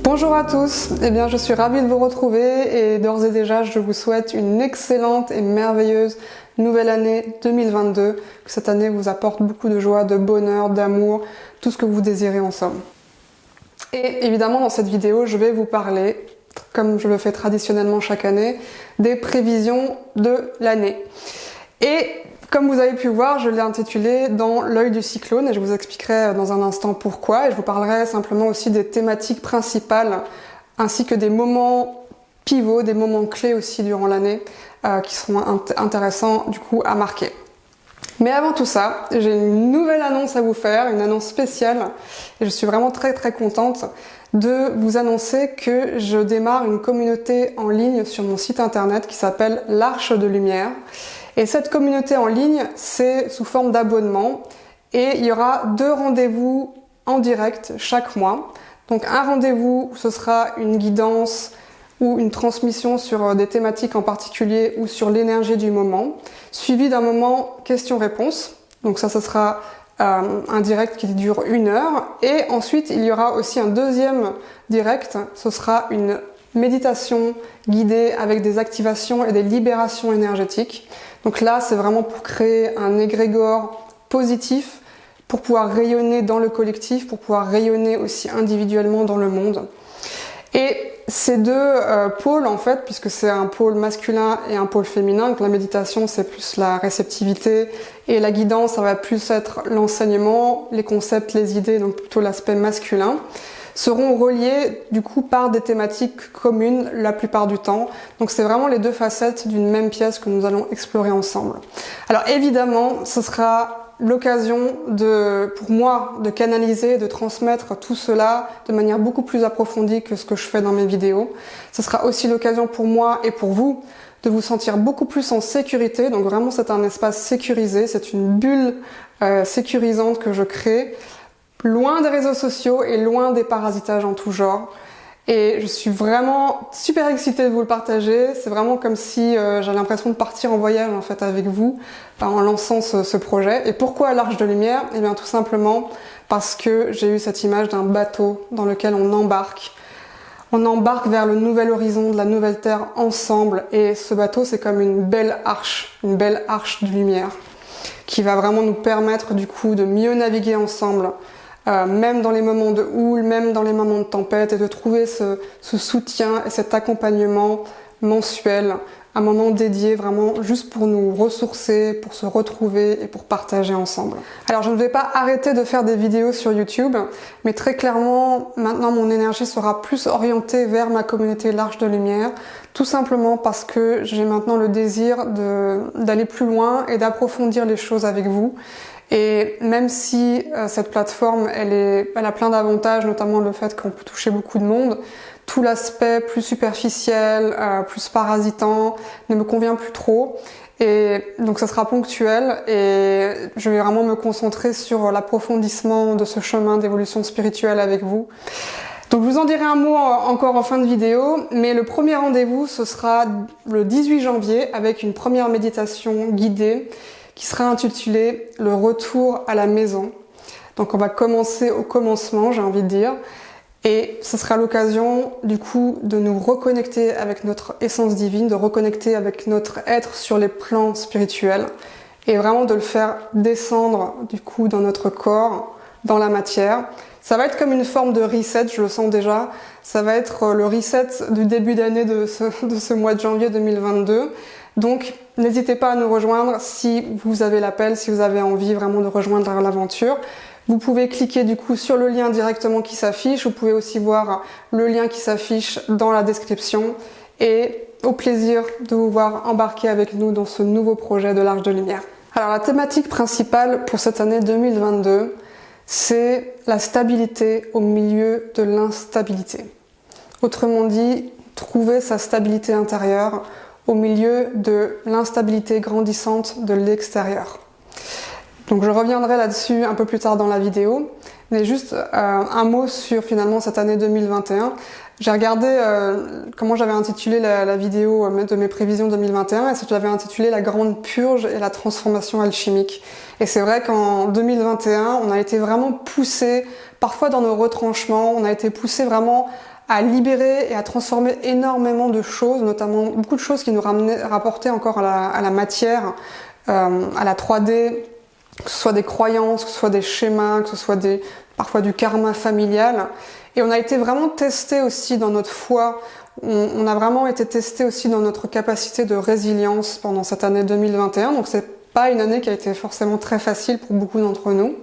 Bonjour à tous, je suis ravie de vous retrouver et d'ores et déjà je vous souhaite une excellente et merveilleuse nouvelle année 2022, que cette année vous apporte beaucoup de joie, de bonheur, d'amour, tout ce que vous désirez en somme. Et évidemment dans cette vidéo je vais vous parler, comme je le fais traditionnellement chaque année, des prévisions de l'année. Et comme vous avez pu voir, je l'ai intitulé dans l'œil du cyclone et je vous expliquerai dans un instant pourquoi et je vous parlerai simplement aussi des thématiques principales ainsi que des moments pivots, des moments clés aussi durant l'année qui seront intéressants du coup à marquer. Mais avant tout ça, j'ai une nouvelle annonce à vous faire, une annonce spéciale et je suis vraiment très contente de vous annoncer que je démarre une communauté en ligne sur mon site internet qui s'appelle l'Arche de Lumière. Et cette communauté en ligne, c'est sous forme d'abonnement et il y aura 2 rendez-vous en direct chaque mois. Donc un rendez-vous où ce sera une guidance ou une transmission sur des thématiques en particulier ou sur l'énergie du moment, suivi d'un moment questions-réponses. Donc ça sera un direct qui dure 1 heure. Et ensuite, il y aura aussi un deuxième direct, ce sera une méditation guidée avec des activations et des libérations énergétiques. Donc là, c'est vraiment pour créer un égrégore positif, pour pouvoir rayonner dans le collectif, pour pouvoir rayonner aussi individuellement dans le monde. Et ces 2 pôles, en fait, puisque c'est un pôle masculin et un pôle féminin, donc la méditation, c'est plus la réceptivité, et la guidance, ça va plus être l'enseignement, les concepts, les idées, donc plutôt l'aspect masculin, seront reliés du coup par des thématiques communes la plupart du temps. Donc c'est vraiment les 2 facettes d'une même pièce que nous allons explorer ensemble. Alors évidemment, ce sera l'occasion pour moi de canaliser, de transmettre tout cela de manière beaucoup plus approfondie que ce que je fais dans mes vidéos. Ce sera aussi l'occasion pour moi et pour vous de vous sentir beaucoup plus en sécurité. Donc vraiment c'est un espace sécurisé, c'est une bulle sécurisante que je crée, loin des réseaux sociaux et loin des parasitages en tout genre. Et je suis vraiment super excitée de vous le partager. C'est vraiment comme si j'avais l'impression de partir en voyage en fait avec vous en lançant ce projet. Et pourquoi l'Arche de Lumière? Eh bien tout simplement parce que j'ai eu cette image d'un bateau dans lequel on embarque. On embarque vers le nouvel horizon de la nouvelle Terre ensemble. Et ce bateau, c'est comme une belle arche de lumière qui va vraiment nous permettre du coup de mieux naviguer ensemble. Même dans les moments de houle, même dans les moments de tempête, et de trouver ce soutien et cet accompagnement mensuel, un moment dédié vraiment juste pour nous ressourcer, pour se retrouver et pour partager ensemble. Alors je ne vais pas arrêter de faire des vidéos sur YouTube, mais très clairement maintenant mon énergie sera plus orientée vers ma communauté l'Arche de Lumière, tout simplement parce que j'ai maintenant le désir d'aller plus loin et d'approfondir les choses avec vous. Et même si cette plateforme, elle a plein d'avantages, notamment le fait qu'on peut toucher beaucoup de monde, tout l'aspect plus superficiel, plus parasitant, ne me convient plus trop. Et donc ça sera ponctuel et je vais vraiment me concentrer sur l'approfondissement de ce chemin d'évolution spirituelle avec vous. Donc je vous en dirai un mot encore en fin de vidéo, mais le premier rendez-vous, ce sera le 18 janvier avec une première méditation guidée qui sera intitulé « Le retour à la maison ». Donc on va commencer au commencement, j'ai envie de dire, et ce sera l'occasion du coup de nous reconnecter avec notre essence divine, de reconnecter avec notre être sur les plans spirituels, et vraiment de le faire descendre du coup dans notre corps, dans la matière. Ça va être comme une forme de reset, je le sens déjà, ça va être le reset du début d'année de ce mois de janvier 2022. Donc n'hésitez pas à nous rejoindre si vous avez l'appel, si vous avez envie vraiment de rejoindre l'aventure. Vous pouvez cliquer du coup sur le lien directement qui s'affiche, vous pouvez aussi voir le lien qui s'affiche dans la description et au plaisir de vous voir embarquer avec nous dans ce nouveau projet de l'Arche de Lumière. Alors la thématique principale pour cette année 2022, c'est la stabilité au milieu de l'instabilité. Autrement dit, trouver sa stabilité intérieure au milieu de l'instabilité grandissante de l'extérieur. Donc je reviendrai là-dessus un peu plus tard dans la vidéo, mais juste un mot sur finalement cette année 2021. J'ai regardé comment j'avais intitulé la vidéo de mes prévisions 2021 et j'avais intitulé la grande purge et la transformation alchimique. Et c'est vrai qu'en 2021, on a été vraiment poussé, parfois dans nos retranchements, on a été poussé vraiment à libérer et à transformer énormément de choses, notamment beaucoup de choses qui nous rapportaient encore à la matière, à la 3D, que ce soit des croyances, que ce soit des schémas, que ce soit parfois du karma familial. Et on a été vraiment testé aussi dans notre foi, on a vraiment été testé aussi dans notre capacité de résilience pendant cette année 2021, donc c'est pas une année qui a été forcément très facile pour beaucoup d'entre nous.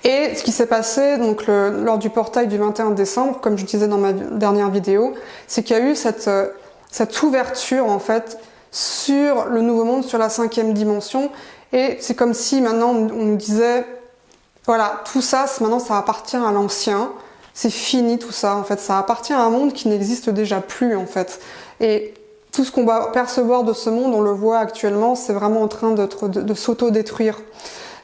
Et ce qui s'est passé donc lors du portail du 21 décembre, comme je disais dans ma dernière vidéo, c'est qu'il y a eu cette ouverture en fait sur le nouveau monde, sur la 5e dimension, et c'est comme si maintenant on nous disait voilà, tout ça maintenant ça appartient à l'ancien, c'est fini tout ça en fait, ça appartient à un monde qui n'existe déjà plus en fait. Et tout ce qu'on va percevoir de ce monde, on le voit actuellement, c'est vraiment en train de s'auto-détruire.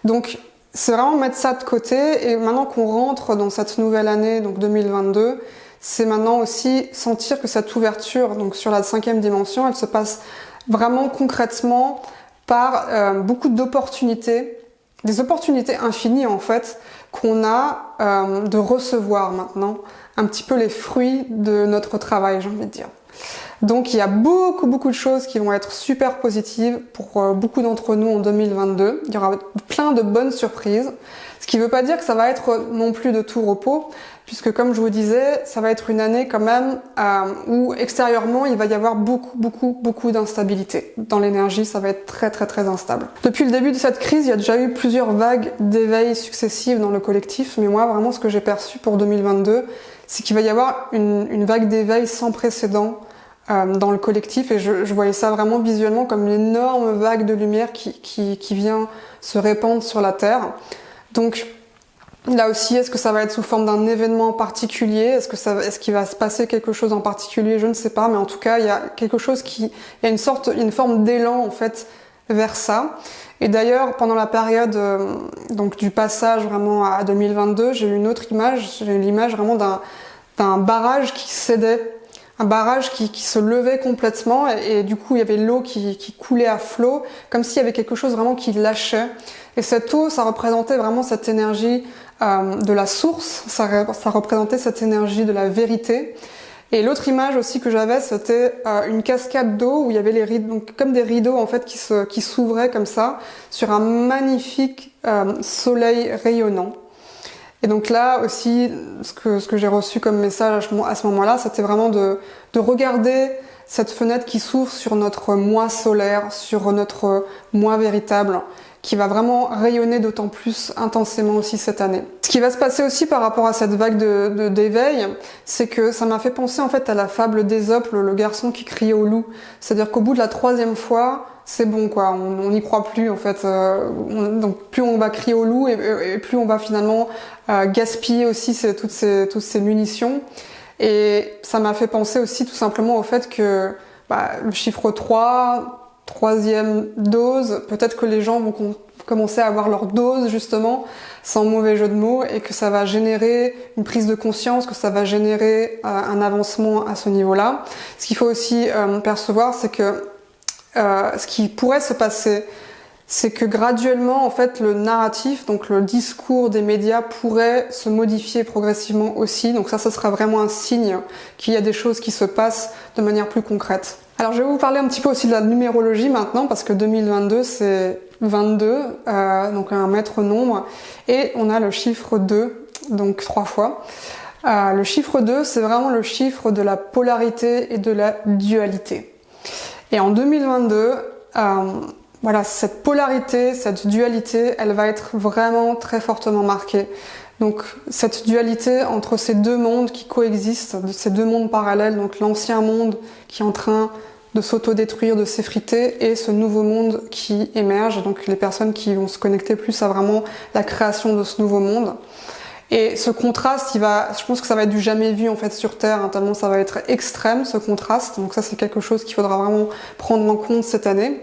Donc c'est vraiment mettre ça de côté, et maintenant qu'on rentre dans cette nouvelle année, donc 2022, c'est maintenant aussi sentir que cette ouverture, donc sur la 5e dimension, elle se passe vraiment concrètement par beaucoup d'opportunités, des opportunités infinies en fait, qu'on a de recevoir maintenant, un petit peu les fruits de notre travail, j'ai envie de dire. Donc il y a beaucoup de choses qui vont être super positives pour beaucoup d'entre nous en 2022. Il y aura plein de bonnes surprises, ce qui ne veut pas dire que ça va être non plus de tout repos, puisque comme je vous disais, ça va être une année quand même où extérieurement il va y avoir beaucoup d'instabilité. Dans l'énergie, ça va être très instable. Depuis le début de cette crise, il y a déjà eu plusieurs vagues d'éveil successives dans le collectif, mais moi vraiment ce que j'ai perçu pour 2022, c'est qu'il va y avoir une vague d'éveil sans précédent dans le collectif, et je voyais ça vraiment visuellement comme une énorme vague de lumière qui vient se répandre sur la Terre. Donc là aussi, est-ce que ça va être sous forme d'un événement particulier? Est-ce qu'il va se passer quelque chose en particulier? Je ne sais pas, mais en tout cas, il y a quelque chose il y a une forme d'élan en fait vers ça. Et d'ailleurs, pendant la période donc du passage vraiment à 2022, j'ai eu une autre image, j'ai eu l'image vraiment d'un barrage qui cédait. Un barrage qui se levait complètement, et du coup il y avait l'eau qui coulait à flot, comme s'il y avait quelque chose vraiment qui lâchait. Et cette eau, ça représentait vraiment cette énergie de la source, ça représentait cette énergie de la vérité. Et l'autre image aussi que j'avais, c'était une cascade d'eau où il y avait les rideaux, donc comme des rideaux en fait qui s'ouvraient comme ça sur un magnifique soleil rayonnant. Et donc là aussi, ce que j'ai reçu comme message à ce moment-là, c'était vraiment de regarder cette fenêtre qui s'ouvre sur notre moi solaire, sur notre moi véritable, qui va vraiment rayonner d'autant plus intensément aussi cette année. Ce qui va se passer aussi par rapport à cette vague d'éveil, c'est que ça m'a fait penser en fait à la fable d'Ésope, le garçon qui criait au loup. C'est-à-dire qu'au bout de la 3e fois, c'est bon quoi, on n'y croit plus en fait. Donc plus on va crier au loup et plus on va finalement gaspiller aussi toutes ces munitions. Et ça m'a fait penser aussi tout simplement au fait que le chiffre 3, 3e dose, peut-être que les gens vont commencer à avoir leur dose justement, sans mauvais jeu de mots, et que ça va générer une prise de conscience, que ça va générer un avancement à ce niveau-là. Ce qu'il faut aussi percevoir, c'est que ce qui pourrait se passer, c'est que graduellement, en fait, le narratif, donc le discours des médias pourrait se modifier progressivement aussi. Donc ça, ce sera vraiment un signe qu'il y a des choses qui se passent de manière plus concrète. Alors je vais vous parler un petit peu aussi de la numérologie maintenant, parce que 2022 c'est 22, donc un maître nombre, et on a le chiffre 2, donc 3 fois. Le chiffre 2, c'est vraiment le chiffre de la polarité et de la dualité. Et en 2022, voilà, cette polarité, cette dualité, elle va être vraiment très fortement marquée. Donc cette dualité entre ces deux mondes qui coexistent, ces deux mondes parallèles, donc l'ancien monde qui est en train de s'auto-détruire, de s'effriter, et ce nouveau monde qui émerge, donc les personnes qui vont se connecter plus à vraiment la création de ce nouveau monde. Et ce contraste, je pense que ça va être du jamais vu en fait sur Terre, hein, tellement ça va être extrême ce contraste. Donc ça c'est quelque chose qu'il faudra vraiment prendre en compte cette année.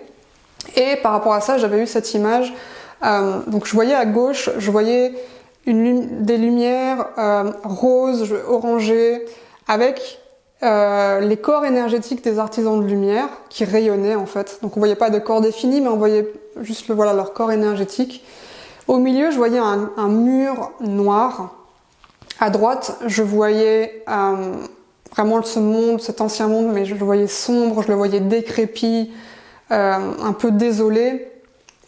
Et par rapport à ça, j'avais eu cette image. Donc je voyais à gauche, je voyais des lumières roses, orangées, avec les corps énergétiques des artisans de lumière qui rayonnaient en fait. Donc on voyait pas de corps défini, mais on voyait juste leur corps énergétique. Au milieu, je voyais un mur noir. À droite, je voyais vraiment ce monde, cet ancien monde, mais je le voyais sombre, je le voyais décrépit, un peu désolé,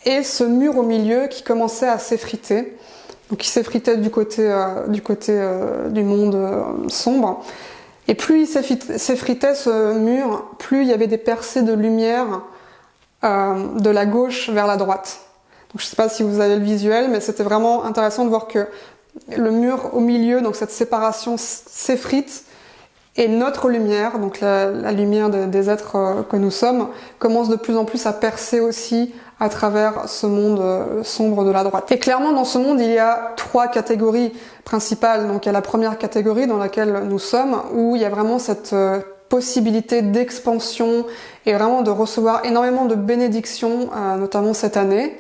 et ce mur au milieu qui commençait à s'effriter. Donc il s'effritait du côté du monde sombre. Et plus il s'effritait ce mur, plus il y avait des percées de lumière de la gauche vers la droite. Donc je ne sais pas si vous avez le visuel, mais c'était vraiment intéressant de voir que le mur au milieu, donc cette séparation s'effrite, et notre lumière, donc la lumière des êtres que nous sommes, commence de plus en plus à percer aussi à travers ce monde sombre de la droite. Et clairement, dans ce monde, il y a 3 catégories principales. Donc il y a la première catégorie dans laquelle nous sommes, où il y a vraiment cette possibilité d'expansion et vraiment de recevoir énormément de bénédictions, notamment cette année.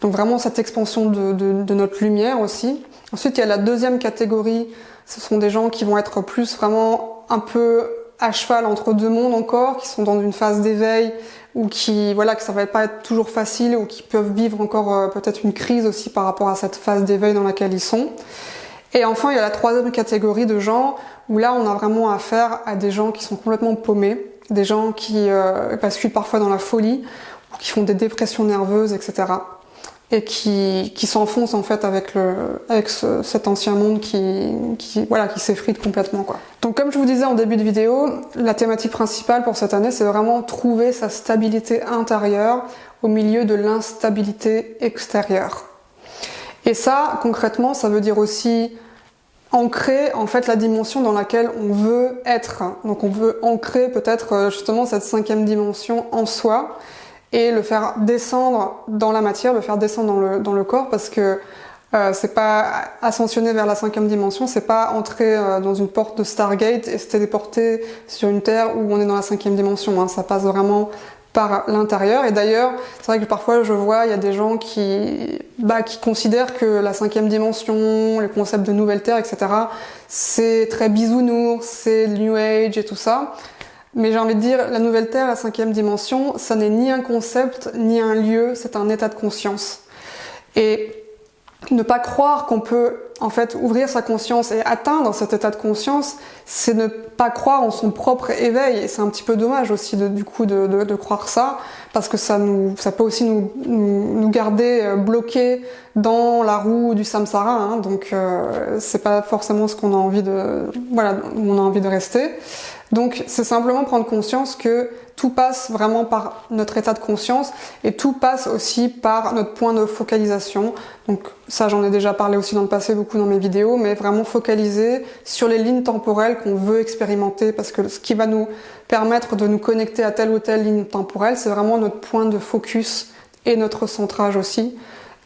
Donc vraiment cette expansion de notre lumière aussi. Ensuite, il y a la deuxième catégorie, ce sont des gens qui vont être plus vraiment un peu à cheval entre 2 mondes encore, qui sont dans une phase d'éveil, ou qui, voilà, que ça va pas être toujours facile, ou qui peuvent vivre encore peut-être une crise aussi par rapport à cette phase d'éveil dans laquelle ils sont. Et enfin, il y a la troisième catégorie de gens, où là, on a vraiment affaire à des gens qui sont complètement paumés, des gens qui basculent parfois dans la folie, ou qui font des dépressions nerveuses, etc. Et qui s'enfoncent en fait avec cet ancien monde qui s'effrite complètement, quoi. Donc comme je vous disais en début de vidéo, la thématique principale pour cette année, c'est vraiment trouver sa stabilité intérieure au milieu de l'instabilité extérieure. Et ça, concrètement, ça veut dire aussi ancrer en fait la dimension dans laquelle on veut être. Donc on veut ancrer peut-être justement cette 5e dimension en soi, et le faire descendre dans la matière, le faire descendre dans le corps, parce que c'est pas ascensionner vers la 5e dimension, c'est pas entrer dans une porte de Stargate et se téléporter sur une terre où on est dans la 5e dimension, hein. Ça passe vraiment par l'intérieur. Et d'ailleurs, c'est vrai que parfois je vois, il y a des gens qui considèrent que la 5e dimension, le concept de nouvelle terre, etc., c'est très bisounours, c'est New Age et tout ça. Mais j'ai envie de dire, la nouvelle Terre, la 5e dimension, ça n'est ni un concept, ni un lieu, c'est un état de conscience. Et ne pas croire qu'on peut, en fait, ouvrir sa conscience et atteindre cet état de conscience, c'est ne pas croire en son propre éveil. Et c'est un petit peu dommage aussi, du coup, de croire ça, parce que ça peut aussi nous garder bloqués dans la roue du samsara, hein. Donc, c'est pas forcément ce qu'on a envie où on a envie de rester. Donc c'est simplement prendre conscience que tout passe vraiment par notre état de conscience, et tout passe aussi par notre point de focalisation. Donc ça, j'en ai déjà parlé aussi dans le passé beaucoup dans mes vidéos, mais vraiment focaliser sur les lignes temporelles qu'on veut expérimenter, parce que ce qui va nous permettre de nous connecter à telle ou telle ligne temporelle, c'est vraiment notre point de focus et notre centrage aussi.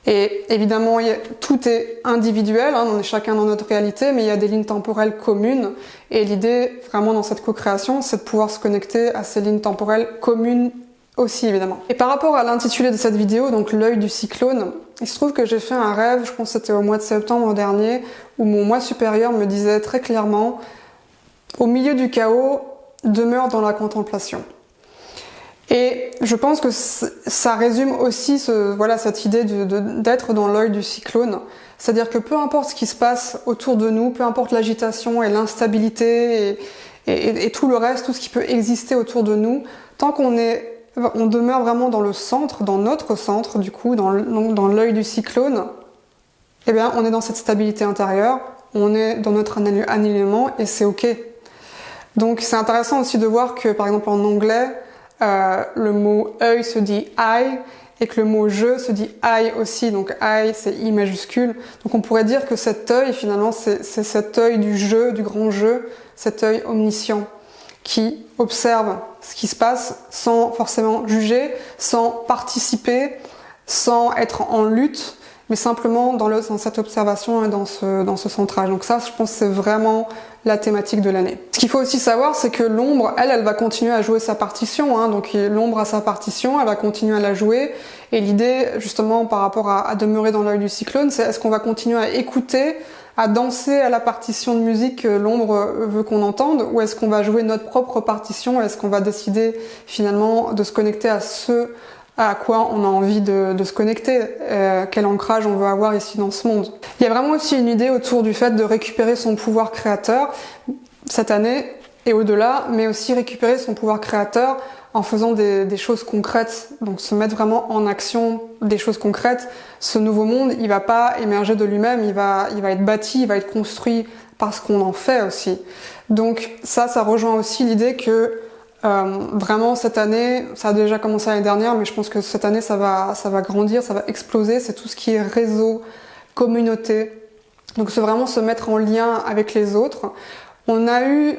Et évidemment, tout est individuel, hein, on est chacun dans notre réalité, mais il y a des lignes temporelles communes. Et l'idée, vraiment dans cette co-création, c'est de pouvoir se connecter à ces lignes temporelles communes aussi, évidemment. Et par rapport à l'intitulé de cette vidéo, donc l'œil du cyclone, il se trouve que j'ai fait un rêve, je pense que c'était au mois de septembre dernier, où mon moi supérieur me disait très clairement, au milieu du chaos, demeure dans la contemplation. Et je pense que ça résume aussi cette idée d'être dans l'œil du cyclone. C'est-à-dire que peu importe ce qui se passe autour de nous, peu importe l'agitation et l'instabilité et tout le reste, tout ce qui peut exister autour de nous, tant qu'on demeure vraiment dans le centre, dans notre centre, du coup, dans l'œil du cyclone, eh bien, on est dans cette stabilité intérieure, on est dans notre alignement et c'est ok. Donc c'est intéressant aussi de voir que, par exemple, en anglais, le mot œil se dit eye, et que le mot je se dit eye aussi, donc eye c'est I majuscule. Donc on pourrait dire que cet œil, finalement, c'est cet œil du jeu, du grand jeu, cet œil omniscient qui observe ce qui se passe sans forcément juger, sans participer, sans être en lutte, mais simplement dans cette observation et dans ce centrage. Donc ça, je pense que c'est vraiment la thématique de l'année. Ce qu'il faut aussi savoir, c'est que l'ombre, elle va continuer à jouer sa partition, hein. Donc l'ombre a sa partition, elle va continuer à la jouer, et l'idée, justement, par rapport à demeurer dans l'œil du cyclone, c'est est-ce qu'on va continuer à écouter, à danser à la partition de musique que l'ombre veut qu'on entende, ou est-ce qu'on va jouer notre propre partition, est-ce qu'on va décider finalement de se connecter à ce à quoi on a envie de se connecter, quel ancrage on veut avoir ici dans ce monde. Il y a vraiment aussi une idée autour du fait de récupérer son pouvoir créateur. Cette année, et au-delà, mais aussi récupérer son pouvoir créateur en faisant des choses concrètes, donc se mettre vraiment en action des choses concrètes. Ce nouveau monde, il va pas émerger de lui-même, il va être bâti, il va être construit par ce qu'on en fait aussi. Donc ça rejoint aussi l'idée que vraiment cette année, ça a déjà commencé l'année dernière, mais je pense que cette année ça va grandir, ça va exploser. C'est tout ce qui est réseau, communauté. Donc c'est vraiment se mettre en lien avec les autres. On a eu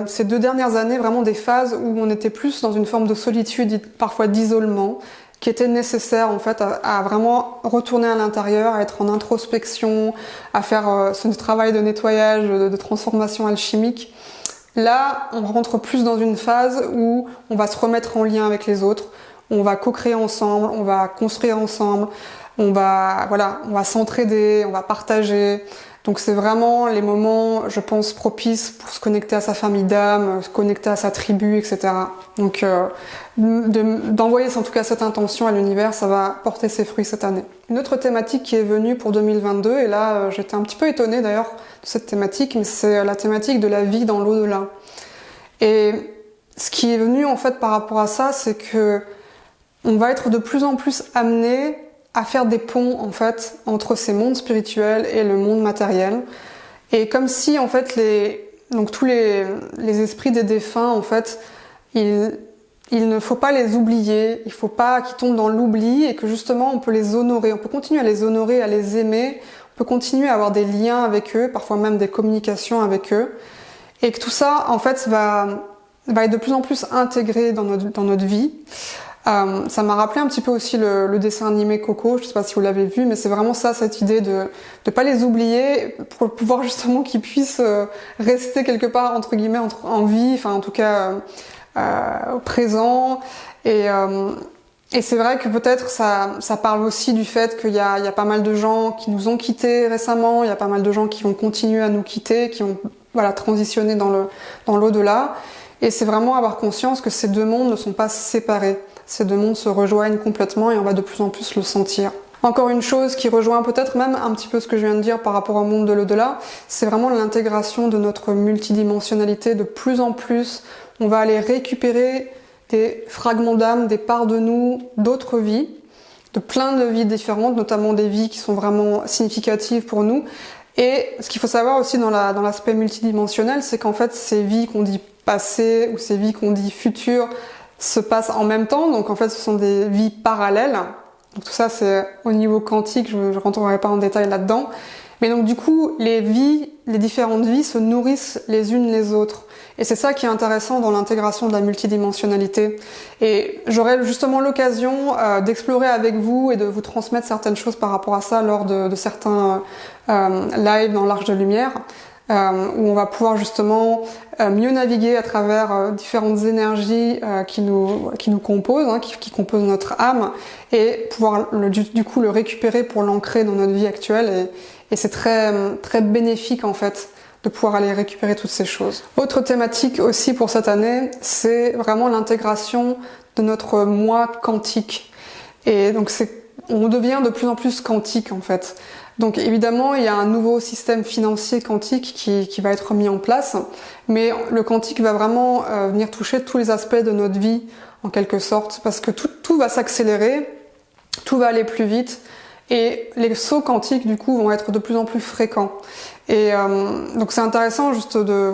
ces 2 dernières années vraiment des phases où on était plus dans une forme de solitude, parfois d'isolement, qui était nécessaire en fait à vraiment retourner à l'intérieur, à être en introspection, à faire ce travail de nettoyage, de transformation alchimique. Là, on rentre plus dans une phase où on va se remettre en lien avec les autres, on va co-créer ensemble, on va construire ensemble, on va s'entraider, on va partager. Donc c'est vraiment les moments, je pense, propices pour se connecter à sa famille d'âme, se connecter à sa tribu, etc. Donc d'envoyer en tout cas cette intention à l'univers, ça va porter ses fruits cette année. Une autre thématique qui est venue pour 2022, et là j'étais un petit peu étonnée d'ailleurs de cette thématique, mais c'est la thématique de la vie dans l'au-delà. Et ce qui est venu en fait par rapport à ça, c'est que on va être de plus en plus amené à faire des ponts en fait entre ces mondes spirituels et le monde matériel, et comme si en fait tous les esprits des défunts en fait il ne faut pas les oublier, il faut pas qu'ils tombent dans l'oubli, et que justement on peut les honorer, on peut continuer à les honorer, à les aimer, on peut continuer à avoir des liens avec eux, parfois même des communications avec eux, et que tout ça en fait va être de plus en plus intégré dans notre vie. Ça m'a rappelé un petit peu aussi le dessin animé Coco, je sais pas si vous l'avez vu, mais c'est vraiment ça, cette idée de pas les oublier pour pouvoir justement qu'ils puissent rester quelque part entre guillemets en vie, enfin en tout cas au présent. Et c'est vrai que peut-être ça parle aussi du fait qu'il y a pas mal de gens qui nous ont quittés récemment, il y a pas mal de gens qui vont continuer à nous quitter, qui vont transitionner dans l'au-delà. Et c'est vraiment avoir conscience que ces 2 mondes ne sont pas séparés. Ces 2 mondes se rejoignent complètement et on va de plus en plus le sentir. Encore une chose qui rejoint peut-être même un petit peu ce que je viens de dire par rapport au monde de l'au-delà, c'est vraiment l'intégration de notre multidimensionnalité. De plus en plus, on va aller récupérer des fragments d'âme, des parts de nous, d'autres vies, de plein de vies différentes, notamment des vies qui sont vraiment significatives pour nous. Et ce qu'il faut savoir aussi dans l'aspect multidimensionnel, c'est qu'en fait, ces vies qu'on dit passées ou ces vies qu'on dit futures se passent en même temps. Donc en fait, ce sont des vies parallèles. Donc tout ça, c'est au niveau quantique, je ne rentrerai pas en détail là-dedans. Mais donc du coup, les différentes vies se nourrissent les unes les autres. Et c'est ça qui est intéressant dans l'intégration de la multidimensionnalité. Et j'aurai justement l'occasion d'explorer avec vous et de vous transmettre certaines choses par rapport à ça lors de certains lives dans l'Arche de Lumière, où on va pouvoir justement mieux naviguer à travers différentes énergies qui nous composent, qui composent notre âme, et pouvoir du coup le récupérer pour l'ancrer dans notre vie actuelle. Et c'est très, très bénéfique en fait de pouvoir aller récupérer toutes ces choses. Autre thématique aussi pour cette année, c'est vraiment l'intégration de notre moi quantique. Et donc on devient de plus en plus quantique en fait. Donc évidemment, il y a un nouveau système financier quantique qui va être mis en place, mais le quantique va vraiment venir toucher tous les aspects de notre vie en quelque sorte, parce que tout va s'accélérer, tout va aller plus vite, et les sauts quantiques du coup vont être de plus en plus fréquents. Et donc c'est intéressant juste de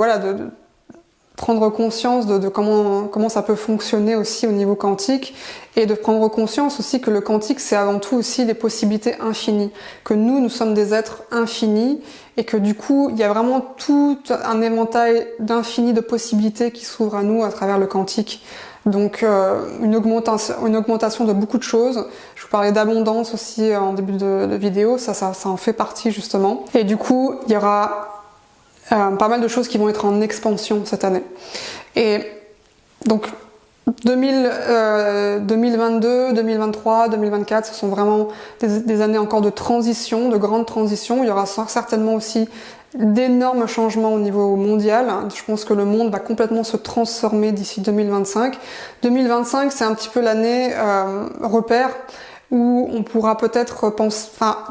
prendre conscience de comment ça peut fonctionner aussi au niveau quantique, et de prendre conscience aussi que le quantique c'est avant tout aussi des possibilités infinies, que nous sommes des êtres infinis, et que du coup il y a vraiment tout un éventail d'infini de possibilités qui s'ouvrent à nous à travers le quantique. Donc une augmentation de beaucoup de choses. Je vous parlais d'abondance aussi en début de vidéo, ça en fait partie justement. Et du coup il y aura pas mal de choses qui vont être en expansion cette année. Et donc 2022, 2023, 2024, ce sont vraiment des années encore de transition, de grandes transitions. Il y aura certainement aussi d'énormes changements au niveau mondial. Je pense que le monde va complètement se transformer d'ici 2025. 2025, c'est un petit peu l'année repère où on pourra peut-être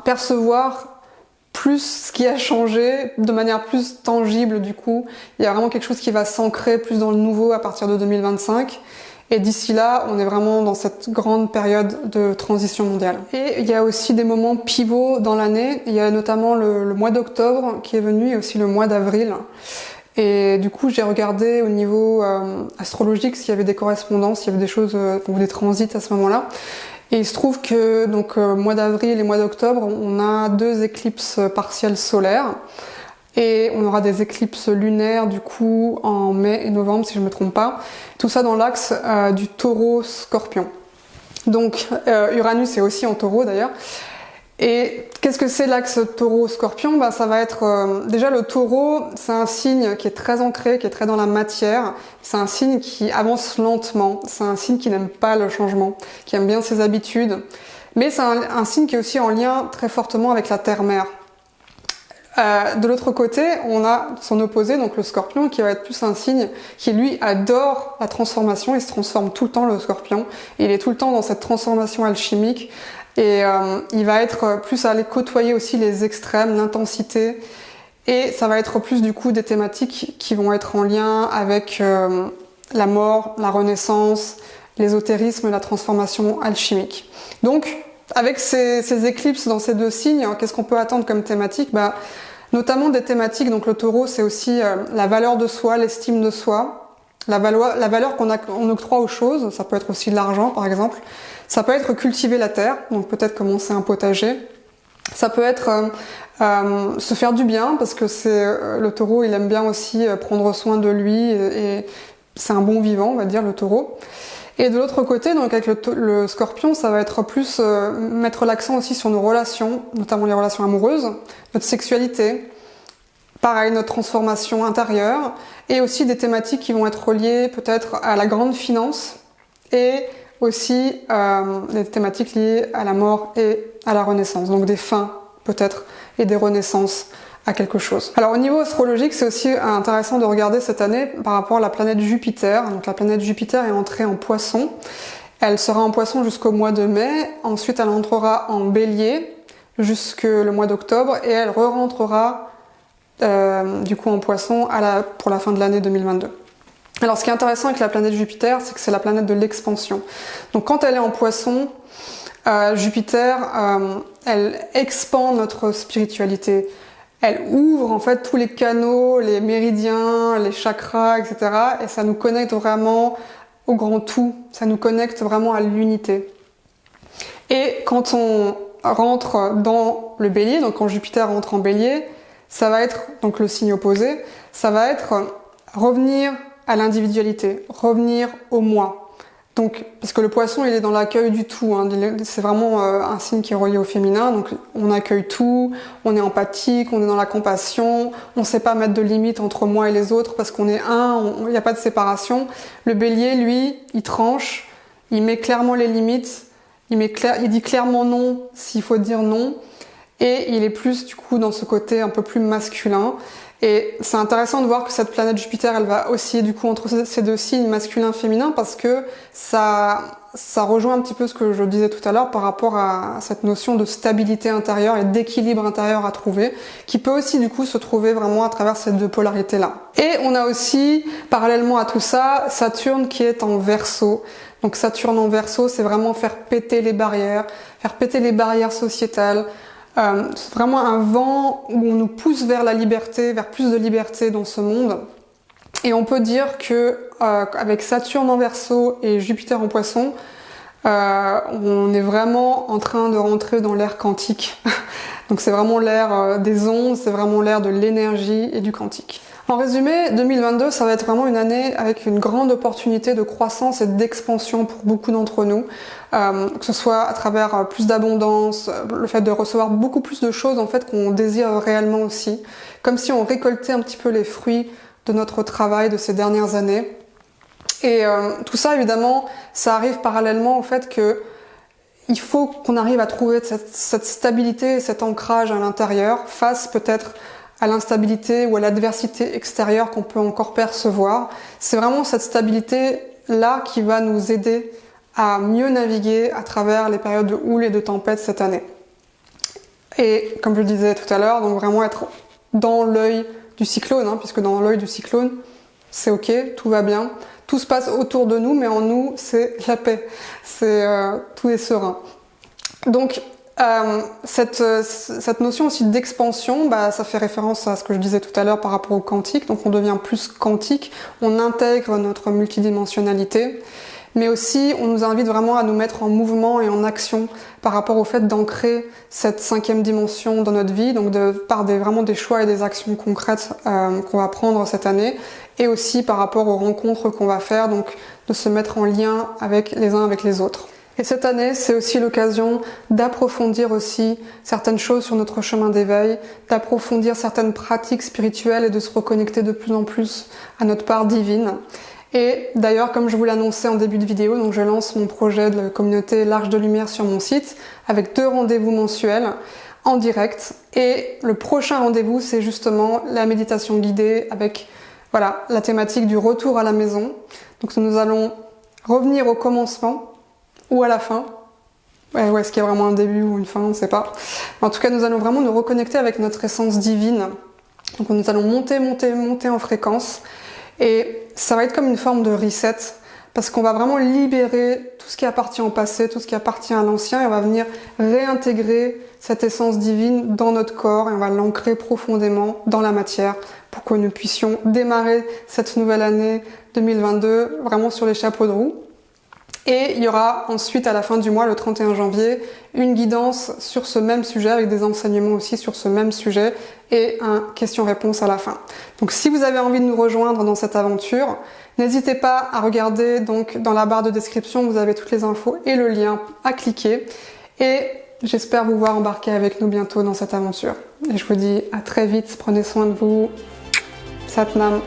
percevoir plus ce qui a changé de manière plus tangible du coup. Il y a vraiment quelque chose qui va s'ancrer plus dans le nouveau à partir de 2025. Et d'ici là, on est vraiment dans cette grande période de transition mondiale. Et il y a aussi des moments pivots dans l'année. Il y a notamment le mois d'octobre qui est venu et aussi le mois d'avril. Et du coup, j'ai regardé au niveau astrologique s'il y avait des correspondances, s'il y avait des choses, ou des transits à ce moment-là. Et il se trouve que donc mois d'avril et mois d'octobre, on a 2 éclipses partielles solaires. Et on aura des éclipses lunaires du coup en mai et novembre si je ne me trompe pas. Tout ça dans l'axe du taureau-scorpion. Donc Uranus est aussi en taureau d'ailleurs. Et qu'est-ce que c'est l'axe taureau-scorpion? Ça va être déjà le taureau, c'est un signe qui est très ancré, qui est très dans la matière. C'est un signe qui avance lentement. C'est un signe qui n'aime pas le changement, qui aime bien ses habitudes. Mais c'est un signe qui est aussi en lien très fortement avec la terre-mère. De l'autre côté, on a son opposé, donc le scorpion, qui va être plus un signe qui, lui, adore la transformation. Il se transforme tout le temps, le scorpion. Et il est tout le temps dans cette transformation alchimique. Et il va être plus à aller côtoyer aussi les extrêmes, l'intensité. Et ça va être plus, du coup, des thématiques qui vont être en lien avec la mort, la renaissance, l'ésotérisme et la transformation alchimique. Donc, avec ces éclipses dans ces 2 signes, qu'est-ce qu'on peut attendre comme thématique? Notamment des thématiques, donc le taureau, c'est aussi la valeur de soi, l'estime de soi, la valeur qu'on octroie aux choses. Ça peut être aussi de l'argent, par exemple. Ça peut être cultiver la terre, donc peut-être commencer un potager. Ça peut être se faire du bien, parce que le taureau, il aime bien aussi prendre soin de lui, et c'est un bon vivant, on va dire, le taureau. Et de l'autre côté, donc avec le scorpion, ça va être plus mettre l'accent aussi sur nos relations, notamment les relations amoureuses, notre sexualité, pareil, notre transformation intérieure, et aussi des thématiques qui vont être reliées peut-être à la grande finance, et aussi des thématiques liées à la mort et à la renaissance, donc des fins peut-être, et des renaissances à quelque chose. Alors au niveau astrologique, c'est aussi intéressant de regarder cette année par rapport à la planète Jupiter. Donc la planète Jupiter est entrée en Poisson. Elle sera en Poisson jusqu'au mois de mai. Ensuite, elle entrera en Bélier jusque le mois d'octobre et elle re-rentrera du coup en Poisson pour la fin de l'année 2022. Alors ce qui est intéressant avec la planète Jupiter, c'est que c'est la planète de l'expansion. Donc quand elle est en Poisson, Jupiter, elle expand notre spiritualité. Elle ouvre en fait tous les canaux, les méridiens, les chakras, etc. Et ça nous connecte vraiment au grand tout. Ça nous connecte vraiment à l'unité. Et quand on rentre dans le Bélier, donc quand Jupiter rentre en Bélier, ça va être, donc le signe opposé, ça va être revenir à l'individualité, revenir au moi. Donc, parce que le poisson, il est dans l'accueil du tout, hein. C'est vraiment un signe qui est relié au féminin, donc on accueille tout, on est empathique, on est dans la compassion, on sait pas mettre de limites entre moi et les autres parce qu'on est il n'y a pas de séparation. Le bélier, lui, il tranche, il met clairement les limites, il dit clairement non s'il faut dire non, et il est plus du coup dans ce côté un peu plus masculin. Et c'est intéressant de voir que cette planète Jupiter, elle va osciller du coup entre ces 2 signes masculin-féminin parce que ça rejoint un petit peu ce que je disais tout à l'heure par rapport à cette notion de stabilité intérieure et d'équilibre intérieur à trouver, qui peut aussi du coup se trouver vraiment à travers ces 2 polarités-là. Et on a aussi, parallèlement à tout ça, Saturne qui est en Verseau. Donc Saturne en Verseau, c'est vraiment faire péter les barrières sociétales, vraiment un vent où on nous pousse vers la liberté, vers plus de liberté dans ce monde. Et on peut dire que avec Saturne en Verseau et Jupiter en Poisson, on est vraiment en train de rentrer dans l'ère quantique. Donc c'est vraiment l'ère des ondes, c'est vraiment l'ère de l'énergie et du quantique. En résumé, 2022, ça va être vraiment une année avec une grande opportunité de croissance et d'expansion pour beaucoup d'entre nous, que ce soit à travers plus d'abondance, le fait de recevoir beaucoup plus de choses en fait qu'on désire réellement aussi, comme si on récoltait un petit peu les fruits de notre travail de ces dernières années. Et tout ça, évidemment, ça arrive parallèlement au fait que il faut qu'on arrive à trouver cette stabilité, cet ancrage à l'intérieur, face peut-être à l'instabilité ou à l'adversité extérieure qu'on peut encore percevoir. C'est vraiment cette stabilité-là qui va nous aider à mieux naviguer à travers les périodes de houle et de tempête cette année. Et comme je le disais tout à l'heure, donc vraiment être dans l'œil du cyclone, hein, puisque dans l'œil du cyclone, c'est ok, tout va bien, tout se passe autour de nous, mais en nous, c'est la paix, tout est serein. Donc cette notion aussi d'expansion, ça fait référence à ce que je disais tout à l'heure par rapport au quantique, donc on devient plus quantique, on intègre notre multidimensionnalité, mais aussi on nous invite vraiment à nous mettre en mouvement et en action par rapport au fait d'ancrer cette 5e dimension dans notre vie, donc par vraiment des choix et des actions concrètes qu'on va prendre cette année, et aussi par rapport aux rencontres qu'on va faire, donc de se mettre en lien avec les uns avec les autres. Et cette année, c'est aussi l'occasion d'approfondir aussi certaines choses sur notre chemin d'éveil, d'approfondir certaines pratiques spirituelles et de se reconnecter de plus en plus à notre part divine. Et d'ailleurs, comme je vous l'annonçais en début de vidéo, donc je lance mon projet de communauté L'Arche de Lumière sur mon site avec 2 rendez-vous mensuels en direct. Et le prochain rendez-vous, c'est justement la méditation guidée avec la thématique du retour à la maison. Donc nous allons revenir au commencement ou à la fin. Est-ce qu'il y a vraiment un début ou une fin, on ne sait pas. En tout cas, nous allons vraiment nous reconnecter avec notre essence divine. Donc nous allons monter en fréquence. Et ça va être comme une forme de reset, parce qu'on va vraiment libérer tout ce qui appartient au passé, tout ce qui appartient à l'ancien, et on va venir réintégrer cette essence divine dans notre corps, et on va l'ancrer profondément dans la matière, pour que nous puissions démarrer cette nouvelle année 2022 vraiment sur les chapeaux de roue. Et il y aura ensuite à la fin du mois, le 31 janvier, une guidance sur ce même sujet avec des enseignements aussi sur ce même sujet et un question-réponse à la fin. Donc si vous avez envie de nous rejoindre dans cette aventure, n'hésitez pas à regarder donc dans la barre de description, vous avez toutes les infos et le lien à cliquer. Et j'espère vous voir embarquer avec nous bientôt dans cette aventure. Et je vous dis à très vite, prenez soin de vous. Satnam.